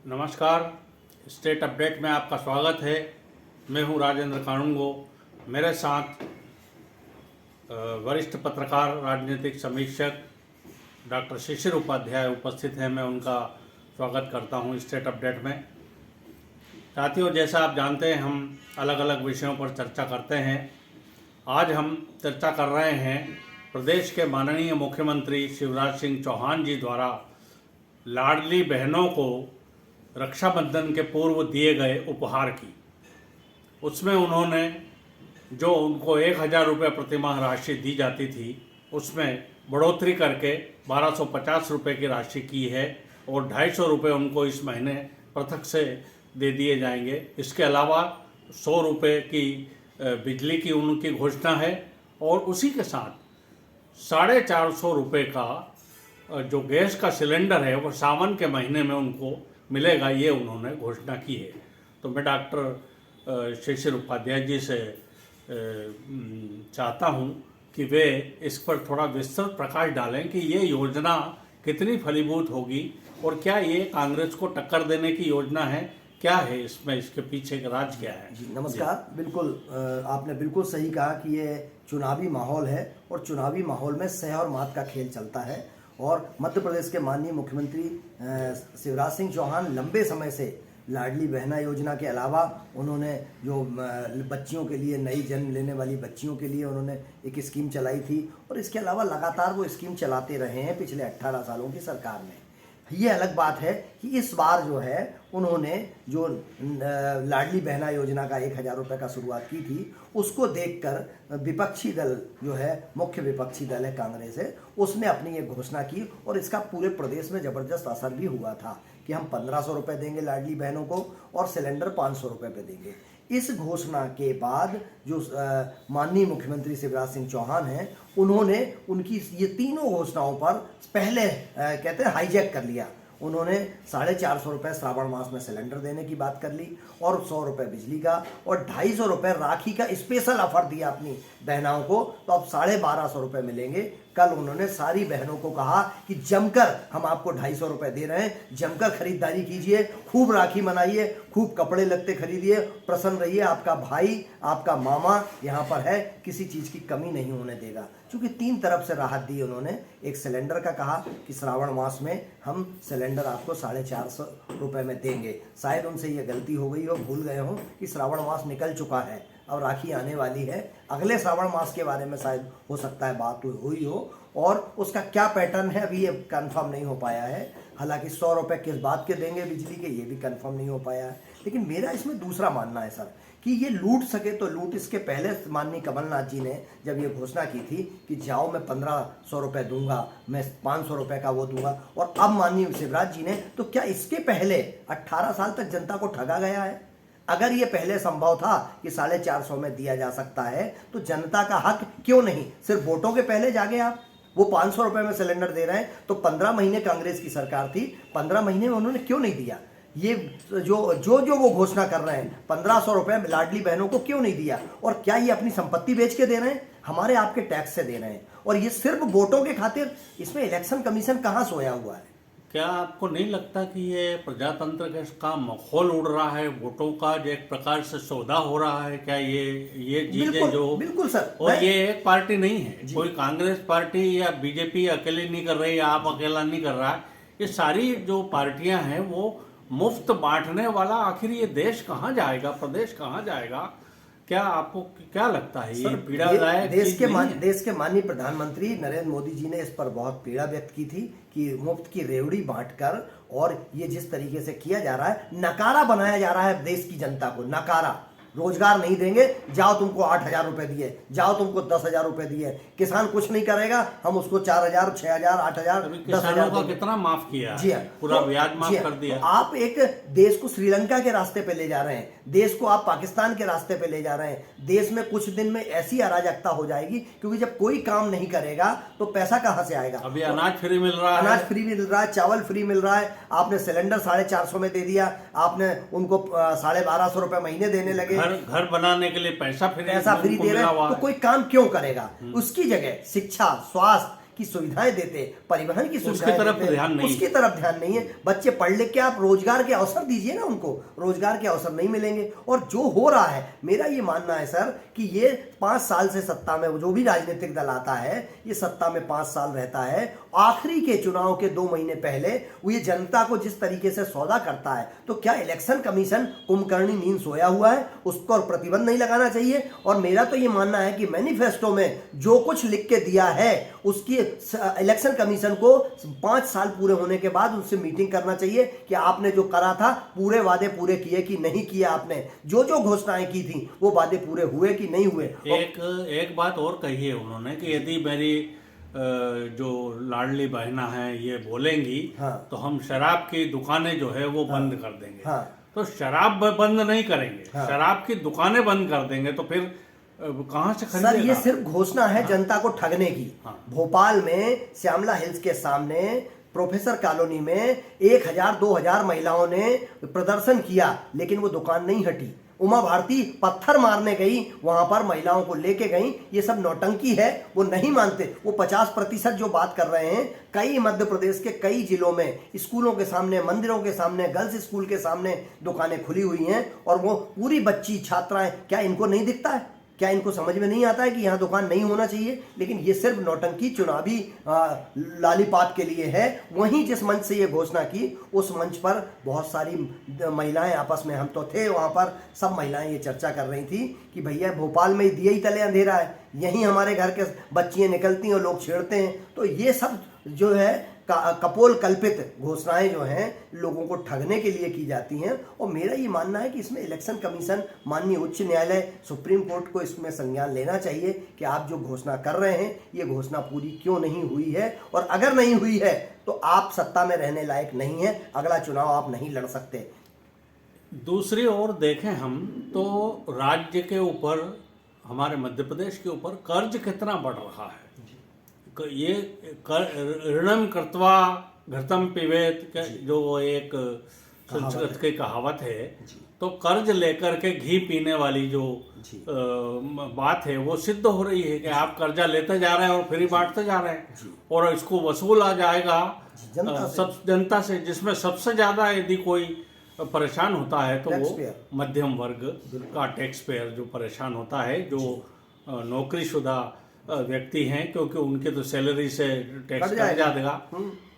नमस्कार। State update में आपका स्वागत है। मैं हूं राजेंद्र कानूनगो। मेरे साथ वरिष्ठ पत्रकार, राजनीतिक समीक्षक डॉक्टर शिशिर उपाध्याय उपस्थित हैं। मैं उनका स्वागत करता हूं स्टेट अपडेट में। साथियों, जैसा आप जानते हैं, हम अलग अलग विषयों पर चर्चा करते हैं। आज हम चर्चा कर रहे हैं प्रदेश के माननीय मुख्यमंत्री शिवराज सिंह चौहान जी द्वारा लाडली बहनों को रक्षाबंधन के पूर्व दिए गए उपहार की। उसमें उन्होंने जो उनको 1,000 रुपये प्रतिमाह राशि दी जाती थी, उसमें बढ़ोतरी करके 1,250 रुपये की राशि की है और 250 रुपये उनको इस महीने पृथक से दे दिए जाएंगे। इसके अलावा 100 रुपये की बिजली की उनकी घोषणा है और उसी के साथ 450 रुपये का जो गैस का सिलेंडर है वो सावन के महीने में उनको मिलेगा, ये उन्होंने घोषणा की है। तो मैं डॉक्टर शिशिर उपाध्याय जी से चाहता हूं कि वे इस पर थोड़ा विस्तृत प्रकाश डालें कि ये योजना कितनी फलीभूत होगी और क्या ये कांग्रेस को टक्कर देने की योजना है, क्या है इसमें, इसके पीछे का राज क्या है। जी नमस्कार। बिल्कुल आपने बिल्कुल सही कहा कि ये चुनावी माहौल है और चुनावी माहौल में सह और मात का खेल चलता है। और मध्य प्रदेश के माननीय मुख्यमंत्री शिवराज सिंह चौहान लंबे समय से लाडली बहना योजना के अलावा उन्होंने जो बच्चियों के लिए, नई जन्म लेने वाली बच्चियों के लिए उन्होंने एक स्कीम चलाई थी और इसके अलावा लगातार वो स्कीम चलाते रहे हैं पिछले 18 सालों की सरकार में। ये अलग बात है कि इस बार जो है उन्होंने जो लाडली बहना योजना का 1,000 रुपये का शुरुआत की थी, उसको देखकर विपक्षी दल जो है, मुख्य विपक्षी दल है कांग्रेस है, उसने अपनी ये घोषणा की और इसका पूरे प्रदेश में ज़बरदस्त असर भी हुआ था कि हम 1,500 रुपये देंगे लाडली बहनों को और सिलेंडर 500 रुपये पे देंगे। इस घोषणा के बाद जो माननीय मुख्यमंत्री शिवराज सिंह चौहान हैं, उन्होंने उनकी ये तीनों घोषणाओं पर पहले कहते हैं हाईजैक कर लिया। उन्होंने 450 रुपये श्रावण मास में सिलेंडर देने की बात कर ली और 100 रुपये बिजली का और 250 रुपये राखी का स्पेशल ऑफर दिया अपनी बहनाओं को, तो अब 1,250 रुपये मिलेंगे। कल उन्होंने सारी बहनों को कहा कि जमकर हम आपको 250 रुपये दे रहे हैं, जमकर खरीदारी कीजिए, खूब राखी मनाइए, खूब कपड़े लत्ते खरीदिए, प्रसन्न रहिए, आपका भाई, आपका मामा यहाँ पर है, किसी चीज़ की कमी नहीं होने देगा। क्योंकि 3 तरफ से राहत दी उन्होंने। एक सिलेंडर का कहा कि श्रावण मास में हम सिलेंडर आपको 450 रुपये में देंगे। शायद उनसे ये गलती हो गई हो, भूल गए हों कि श्रावण मास निकल चुका है, अब राखी आने वाली है। अगले श्रावण मास के बारे में शायद हो सकता है बात हुई हो और उसका क्या पैटर्न है अभी ये कंफर्म नहीं हो पाया है। हालांकि 100 रुपये किस बात के देंगे बिजली के, ये भी कंफर्म नहीं हो पाया है। लेकिन मेरा इसमें दूसरा मानना है सर कि ये लूट सके तो लूट। इसके पहले माननीय कमलनाथ जी ने जब ये घोषणा की थी कि जाओ मैं 1,500 रुपये दूंगा, मैं 500 रुपये का वो दूंगा, और अब माननीय शिवराज जी ने, तो क्या इसके पहले 18 साल तक जनता को ठगा गया है? अगर ये पहले संभव था कि 450 में दिया जा सकता है, तो जनता का हक क्यों नहीं? सिर्फ वोटों के पहले जागे आप वो 500 रुपये में सिलेंडर दे रहे हैं। तो 15 महीने कांग्रेस की सरकार थी, 15 महीने में उन्होंने क्यों नहीं दिया? ये जो वो घोषणा कर रहे हैं 1,500 रुपये लाडली बहनों को क्यों नहीं दिया? और क्या ये अपनी संपत्ति बेच के दे रहे हैं? हमारे आपके टैक्स से दे रहे हैं, और ये सिर्फ वोटों के खातिर। इसमें इलेक्शन कमीशन कहाँ सोया हुआ है? क्या आपको नहीं लगता कि ये प्रजातंत्र का माहौल उड़ रहा है, वोटों का जो एक प्रकार से सौदा हो रहा है? क्या ये चीजें जो बिल्कुल सर, और ये एक पार्टी नहीं है, कोई कांग्रेस पार्टी या बीजेपी अकेले नहीं कर रही, आप अकेला नहीं कर रहा है। ये सारी जो पार्टियां हैं वो मुफ्त बांटने वाला, आखिर ये देश कहाँ जाएगा, प्रदेश कहाँ जाएगा? क्या आपको क्या लगता है ये पीड़ादायक? देश के माननीय प्रधानमंत्री नरेंद्र मोदी जी ने इस पर बहुत पीड़ा व्यक्त की थी कि मुफ्त की रेवड़ी बांटकर, और ये जिस तरीके से किया जा रहा है, नकारा बनाया जा रहा है देश की जनता को। नकारा, रोजगार नहीं देंगे, जाओ तुमको 8,000 रुपये दिए, जाओ तुमको 10,000 रुपये दिए। किसान कुछ नहीं करेगा, हम उसको 4,000, 6,000, 8,000, 10,000 का कितना माफ किया? जी हाँ, पूरा ब्याज माफ कर दिया। आप एक देश को श्रीलंका के रास्ते पे ले जा रहे हैं, देश को आप पाकिस्तान के रास्ते पे ले जा रहे हैं। देश में कुछ दिन में ऐसी अराजकता हो जाएगी, क्योंकि जब कोई काम नहीं करेगा तो पैसा कहाँ से आएगा? अभी अनाज फ्री मिल रहा है, अनाज फ्री मिल रहा है, चावल फ्री मिल रहा है, आपने सिलेंडर 450 में दे दिया, आपने उनको 1,250 रुपये महीने देने लगे, घर बनाने के लिए पैसा फ्री दे रहे हैं, तो कोई काम क्यों करेगा? उसकी जगह शिक्षा, स्वास्थ्य, की सुविधाएं देते, परिवहन की सुविधाएं तरफ देते, ध्यान नहीं। उसकी तरफ ध्यान नहीं है। बच्चे पढ़ लिख के आप रोजगार के अवसर दीजिए ना, उनको रोजगार के अवसर नहीं मिलेंगे। और जो हो रहा है, मेरा ये मानना है सर कि ये 5 साल से सत्ता में जो भी राजनीतिक दल आता है, ये सत्ता में 5 साल रहता है, आखिरी के चुनाव के 2 महीने पहले वो ये जनता को जिस तरीके से सौदा करता है, तो क्या इलेक्शन कमीशन कुंभकर्णी नींद सोया हुआ है? उसको प्रतिबंध नहीं लगाना चाहिए। और मेरा तो ये मानना है कि मैनिफेस्टो में जो कुछ लिख के दिया है, उसकी इलेक्शन कमीशन को 5 साल पूरे होने के बाद उनसे मीटिंग करना चाहिए कि आपने जो करा था, पूरे वादे पूरे किए कि नहीं किए, आपने जो जो घोषणाएं की थी वो वादे पूरे हुए कि नहीं हुए। एक बात और कही है उन्होंने कि यदि मेरी जो लाडली बहना है ये बोलेंगी, हाँ। तो हम शराब की दुकानें जो है वो बंद कर देंगे। हाँ। तो शराब बंद नहीं करेंगे, हाँ। शराब की दुकानें बंद कर देंगे, तो फिर कहाँ से सर खरीदेगा? ये सिर्फ घोषणा है जनता को ठगने की। हाँ। भोपाल में श्यामला हिल्स के सामने प्रोफेसर कॉलोनी में 1000-2000 महिलाओं ने प्रदर्शन किया, लेकिन वो दुकान नहीं हटी। उमा भारती पत्थर मारने गई, वहां पर महिलाओं को लेके गई। ये सब नौटंकी है, वो नहीं मानते। वो 50% जो बात कर रहे हैं, कई मध्य प्रदेश के कई जिलों में स्कूलों के सामने, मंदिरों के सामने, गर्ल्स स्कूल के सामने दुकानें खुली हुई हैं, और वो पूरी बच्ची छात्राएं, क्या इनको नहीं दिखता है? क्या इनको समझ में नहीं आता है कि यहाँ दुकान नहीं होना चाहिए? लेकिन ये सिर्फ नौटंकी, चुनावी लालीपाप के लिए है। वहीं जिस मंच से ये घोषणा की, उस मंच पर बहुत सारी महिलाएं आपस में, हम तो थे वहाँ पर, सब महिलाएं ये चर्चा कर रही थी कि भैया भोपाल में दिए ही तले अंधेरा है, यहीं हमारे घर के बच्चियाँ निकलती हैं और लोग छेड़ते हैं। तो ये सब जो है कपोल कल्पित घोषणाएं जो हैं, लोगों को ठगने के लिए की जाती हैं। और मेरा ये मानना है कि इसमें इलेक्शन कमीशन, माननीय उच्च न्यायालय, सुप्रीम कोर्ट को इसमें संज्ञान लेना चाहिए कि आप जो घोषणा कर रहे हैं, ये घोषणा पूरी क्यों नहीं हुई है, और अगर नहीं हुई है तो आप सत्ता में रहने लायक नहीं है, अगला चुनाव आप नहीं लड़ सकते। दूसरी ओर देखें हम तो राज्य के ऊपर, हमारे मध्य प्रदेश के ऊपर कर्ज कितना बढ़ रहा है। ये ऋणम कृत्वा घृतम पिबेत, जो एक संस्कृत की कहावत है, तो कर्ज लेकर के घी पीने वाली जो बात है वो सिद्ध हो रही है कि आप कर्जा लेते जा रहे हैं और फ्री बांटते जा रहे हैं, और इसको वसूला जाएगा सब जनता से, जिसमें सबसे ज्यादा यदि कोई परेशान होता है तो वो मध्यम वर्ग का टैक्स पेयर जो परेशान होता है, जो नौकरीशुदा व्यक्ति हैं, क्योंकि उनके तो सैलरी से टैक्स कट जाएगा।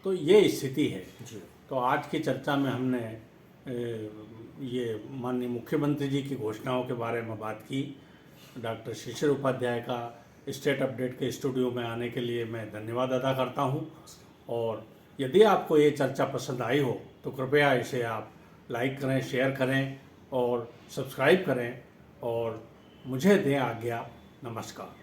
तो ये स्थिति है। तो आज की चर्चा में हमने ये माननीय मुख्यमंत्री जी की घोषणाओं के बारे में बात की। डॉक्टर शिशिर उपाध्याय का स्टेट अपडेट के स्टूडियो में आने के लिए मैं धन्यवाद अदा करता हूं। और यदि आपको ये चर्चा पसंद आई हो तो कृपया इसे आप लाइक करें, शेयर करें और सब्सक्राइब करें, और मुझे दें आज्ञा। नमस्कार।